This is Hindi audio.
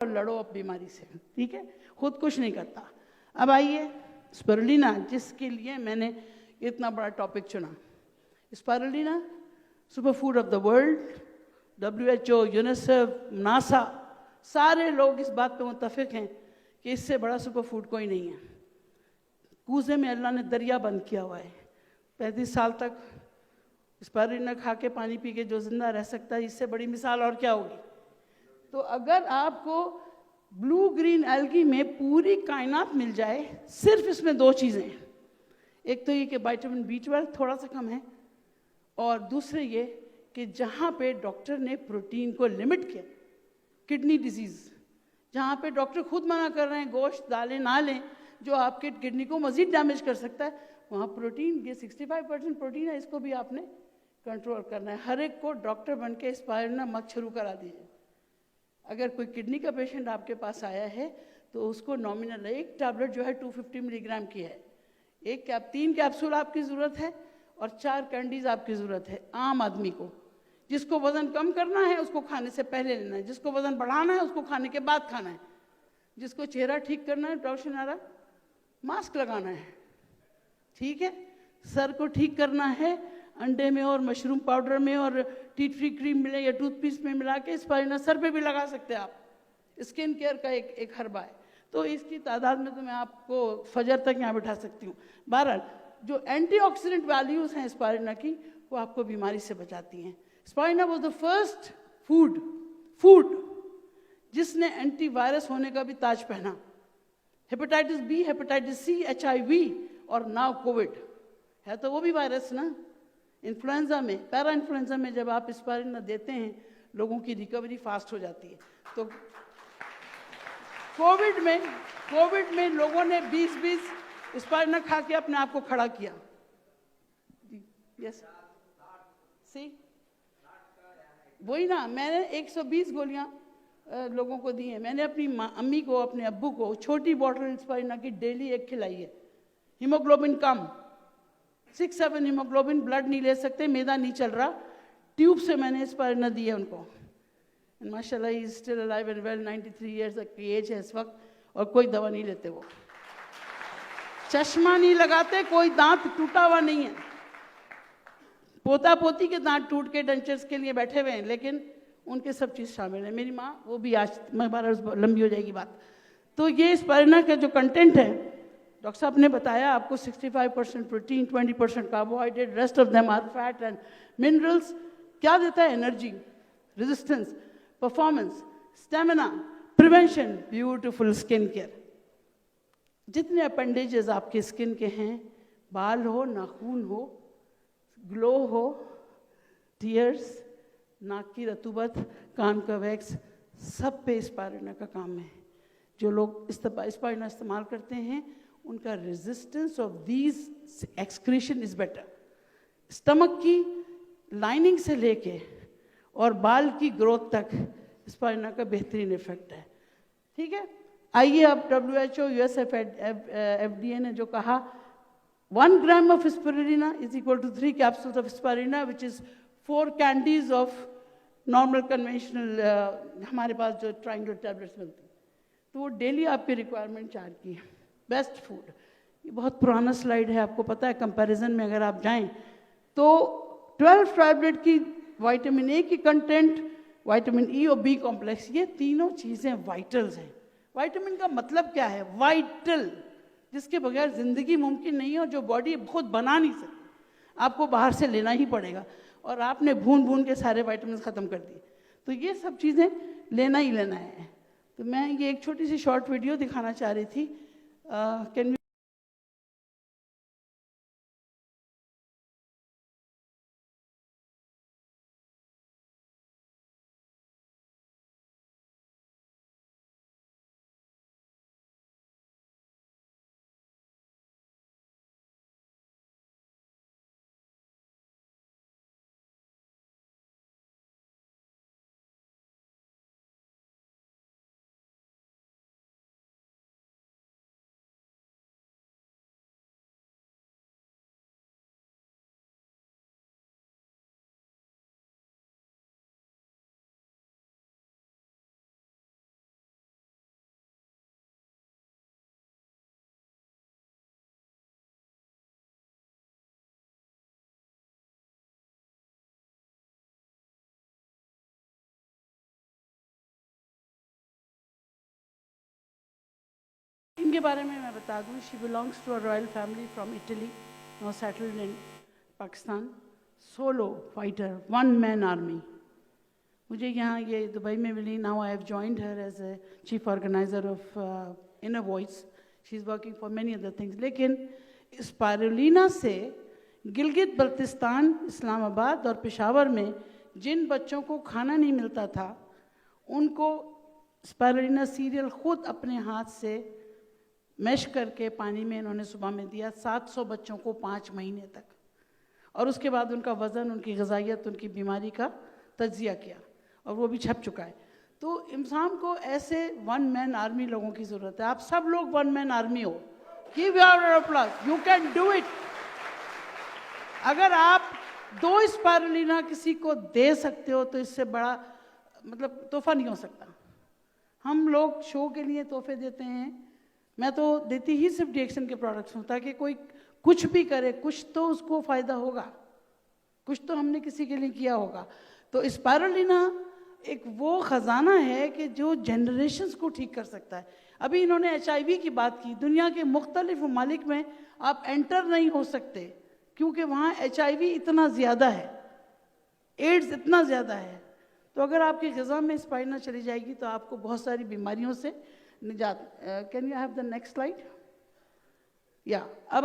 और लड़ो अब बीमारी से, ठीक है, खुद कुछ नहीं करता। अब आइए स्पाइरुलिना, जिसके लिए मैंने इतना बड़ा टॉपिक चुना। Spirulina super food of the world, WHO, UNICEF, NASA, सारे लोग इस बात पे मुत्तफिक हैं कि इससे बड़ा सुपर फूड कोई नहीं है। कूजे में अल्लाह ने दरिया बंद किया हुआ है। 35 साल तक स्पाइरुलिना खा के पानी पी के जो जिंदा रह सकता है, इससे बड़ी मिसाल और क्या होगी। तो अगर आपको ब्लू ग्रीन एल्गी में पूरी कायनात मिल जाए, सिर्फ इसमें 2 चीज़ें हैं। एक तो ये कि विटामिन B12 थोड़ा सा कम है, और दूसरे ये कि जहाँ पे डॉक्टर ने प्रोटीन को लिमिट किया, किडनी डिजीज़, जहाँ पे डॉक्टर खुद मना कर रहे हैं गोश्त दालें ना लें जो आपके किडनी को मज़ीद डैमेज कर सकता है, वहाँ प्रोटीन, ये 65% प्रोटीन है, इसको भी आपने कंट्रोल करना है। हर एक को डॉक्टर बन के स्पाइरुलिना मत शुरू करा दीजिए। अगर कोई किडनी का पेशेंट आपके पास आया है तो उसको नॉमिनल एक टैबलेट जो है 250 मिलीग्राम की है, 3 कैप्सूल आपकी ज़रूरत है और 4 कैंडीज आपकी ज़रूरत है। आम आदमी को, जिसको वज़न कम करना है उसको खाने से पहले लेना है, जिसको वज़न बढ़ाना है उसको खाने के बाद खाना है, जिसको चेहरा ठीक करना है रोशनारा मास्क लगाना है, ठीक है, सर को ठीक करना है अंडे में और मशरूम पाउडर में और टी ट्री क्रीम मिले या टूथपेस्ट में मिला के स्पाइरुलिना सर पे भी लगा सकते हैं आप। स्किन केयर का एक हर्बा है, तो इसकी तादाद में तो मैं आपको फजर तक यहाँ बिठा सकती हूँ। बहरहाल जो एंटीऑक्सीडेंट वैल्यूज़ हैं स्पाइरुलिना की, वो आपको बीमारी से बचाती हैं। Spirulina was the first food जिसने एंटीवायरस होने का भी ताज पहना। Hepatitis B, hepatitis C, HIV और नाउ कोविड है, तो वो भी वायरस ना। इन्फ्लुएंजा में, पैरा इन्फ्लुएंजा में जब आप स्पाइरुलिना देते हैं, लोगों की रिकवरी फास्ट हो जाती है। तो कोविड में लोगों ने 20 स्पाइरुलिना खा के अपने आप को खड़ा किया। यस, सी वही ना, मैंने 120 गोलियां लोगों को दी हैं। मैंने अपनी अम्मी को, अपने अब्बू को छोटी बॉटल स्पाइरुलिना की डेली 1 खिलाई है। हीमोग्लोबिन कम, 6-7 हीमोग्लोबिन, ब्लड नहीं ले सकते, मैदा नहीं चल रहा, ट्यूब से मैंने स्पाइरुलिना दी है उनको। एंड माशाल्लाह he is still alive and well, 93 years की एज है इस वक्त, और कोई दवा नहीं लेते, वो चश्मा नहीं लगाते, कोई दांत टूटा हुआ नहीं है। पोता पोती के दांत टूट के डेंचर्स के लिए बैठे हुए हैं, लेकिन उनके सब चीज़ शामिल है। मेरी माँ, वो भी आज लंबी हो जाएगी बात। तो ये स्पाइरुलिना का जो कंटेंट है, डॉक्टर साहब ने बताया आपको 65% protein, 20% carbohydrate, rest of them are fat and minerals. क्या देता है? Energy, resistance, performance, stamina, prevention, beautiful skin care. जितने अपेंडेजेस आपके स्किन के हैं, बाल हो, नाखून हो, ग्लो हो, टीयर्स, नाक की रतूबत, कान का वैक्स, सब पे स्पाइरुलिना का काम है। जो लोग स्पाइरुलिना इस्तेमाल करते हैं, उनका resistance of these excretion is better. Stomach की लाइनिंग से लेके और बाल की ग्रोथ तक स्पाइरुलिना का बेहतरीन इफेक्ट है, ठीक है। आइए अब WHO, यूएसएफ, FDA ने जो कहा 1 gram of spirulina is equal to 3 capsules of spirulina, which is 4 candies of normal conventional, हमारे पास जो ट्राइंगल टैबलेट्स मिलती हैं, तो वो डेली आपकी रिक्वायरमेंट 4 की है। बेस्ट फूड, ये बहुत पुराना स्लाइड है, आपको पता है। कंपैरिजन में अगर आप जाएं तो 12 टैबलेट की विटामिन A की कंटेंट, विटामिन E और B कॉम्प्लेक्स, ये तीनों चीज़ें वाइटल्स हैं। विटामिन का मतलब क्या है? वाइटल, जिसके बगैर जिंदगी मुमकिन नहीं है और जो बॉडी खुद बना नहीं सकती, आपको बाहर से लेना ही पड़ेगा। और आपने भून भून के सारे विटामिन ख़त्म कर दिए, तो ये सब चीज़ें लेना ही लेना है। तो मैं ये एक छोटी सी शॉर्ट वीडियो दिखाना चाह रही थी। कैन इनके बारे में मैं बता दूं, she belongs to a royal family from Italy, now settled in Pakistan, solo fighter, one man army. मुझे यहाँ ये दुबई में मिली। Now I have joined her as a chief organiser of Inner Voice. She is working for many other things. लेकिन स्पायरुलिना से गिलगित बल्तिस्तान, इस्लामाबाद और पेशावर में जिन बच्चों को खाना नहीं मिलता था, उनको स्पायरुलिना सीरियल खुद अपने हाथ से मैश करके पानी में इन्होंने सुबह में दिया 700 बच्चों को 5 महीने तक, और उसके बाद उनका वज़न, उनकी ग़िज़ाइयत, उनकी बीमारी का तज्ज़िया किया, और वो भी छप चुका है। तो इंसान को ऐसे वन मैन आर्मी लोगों की ज़रूरत है। आप सब लोग वन मैन आर्मी हो। Give your applause, you can do it. अगर आप 2 स्पायरुलिना किसी को दे सकते हो तो इससे बड़ा मतलब तोहफा नहीं हो सकता। हम लोग शो के लिए तोहफे देते हैं, मैं तो देती ही सिर्फ डिएक्शन के प्रोडक्ट्स हूँ, ताकि कोई कुछ भी करे, कुछ तो उसको फ़ायदा होगा, कुछ तो हमने किसी के लिए किया होगा। तो स्पायरुलिना एक वो ख़जाना है कि जो जनरेशन्स को ठीक कर सकता है। अभी इन्होंने HIV की बात की। दुनिया के मुख्तलिफ ममालिक में आप एंटर नहीं हो सकते, क्योंकि वहाँ HIV इतना ज़्यादा है, एड्स इतना ज़्यादा है। तो अगर आपकी ग़िज़ा में स्पायरुलिना चली जाएगी तो आपको बहुत सारी बीमारियों से निजात। Can you have the next slide? या अब